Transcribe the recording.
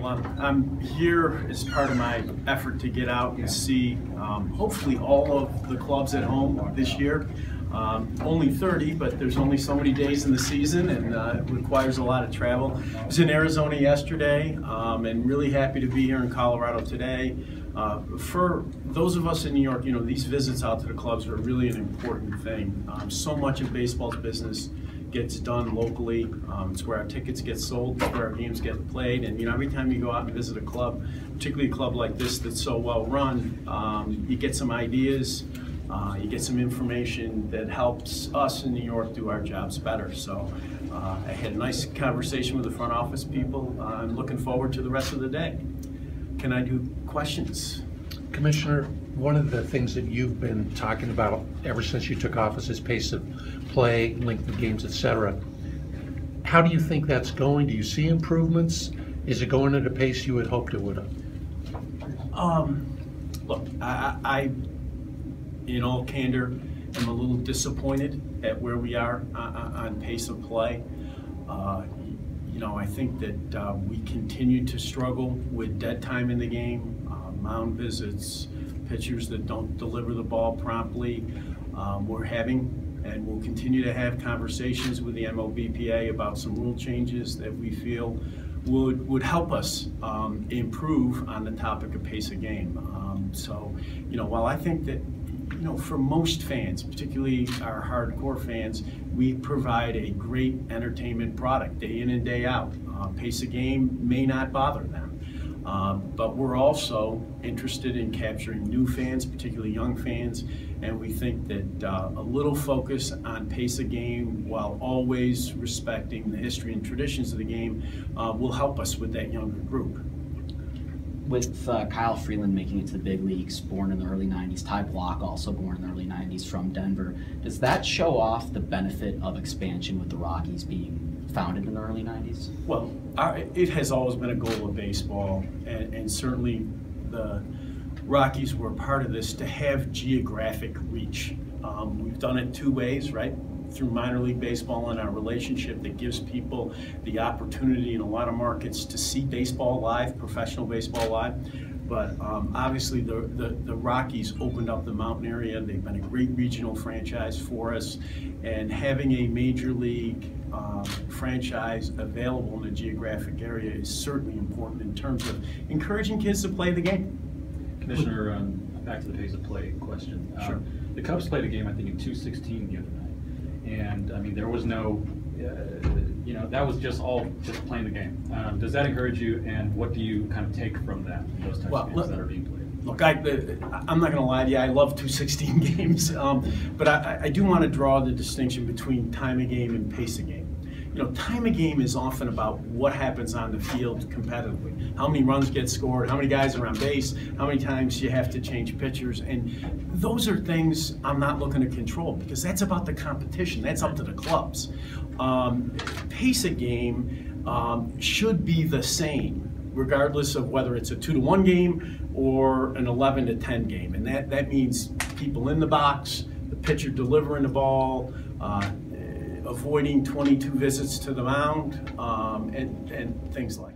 Well, I'm here as part of my effort to get out and see hopefully all of the clubs at home this year. Only 30, but there's only so many days in the season, and it requires a lot of travel. I was in Arizona yesterday, and really happy to be here in Colorado today. For those of us in New York, these visits out to the clubs are really an important thing. So much of baseball's business gets done locally. It's where our tickets get sold, it's where our games get played, and every time you go out and visit a club, particularly a club like this that's so well run, you get some ideas, you get some information that helps us in New York do our jobs better. So I had a nice conversation with the front office people. I'm looking forward to the rest of the day. Can I do questions? Commissioner, one of the things that you've been talking about ever since you took office is pace of play, length of games, etc. How do you think that's going? Do you see improvements? Is it going at a pace you had hoped it would have? Look, I, in all candor, am a little disappointed at where we are on pace of play. I think that we continue to struggle with dead time in the game, mound visits, pitchers that don't deliver the ball promptly. We're having and we'll continue to have conversations with the MLB about some rule changes that we feel would help us improve on the topic of pace of game. While I think that for most fans, particularly our hardcore fans, we provide a great entertainment product day in and day out. Pace of game may not bother them. But we're also interested in capturing new fans, particularly young fans, and we think that a little focus on pace of game while always respecting the history and traditions of the game will help us with that younger group. With Kyle Freeland making it to the big leagues, born in the early 90s, Ty Block also born in the early 90s from Denver, does that show off the benefit of expansion with the Rockies being founded in the early 90s? Well, it has always been a goal of baseball, and certainly the Rockies were part of this, to have geographic reach. We've done it two ways, right? Through minor league baseball and our relationship that gives people the opportunity in a lot of markets to see baseball live, professional baseball live. But obviously the Rockies opened up the mountain area. They've been a great regional franchise for us, and having a major league franchise available in a geographic area is certainly important in terms of encouraging kids to play the game. Commissioner, back to the pace of play question. Sure. The Cubs played a game, I think, in 2:16 the other night, and I mean there was no, that was just playing the game. Does that encourage you, and what do you kind of take from that, those types of games that are being played? Look, I'm not going to lie to you, I love 2:16 games, but I do want to draw the distinction between time of game and pace of game. Time of game is often about what happens on the field competitively. How many runs get scored, how many guys are on base, how many times you have to change pitchers, and those are things I'm not looking to control, because that's about the competition, that's up to the clubs. Pace of game should be the same, regardless of whether it's a 2-1 game or an 11-10 game, and that means people in the box, the pitcher delivering the ball, avoiding 22 visits to the mound, and things like that.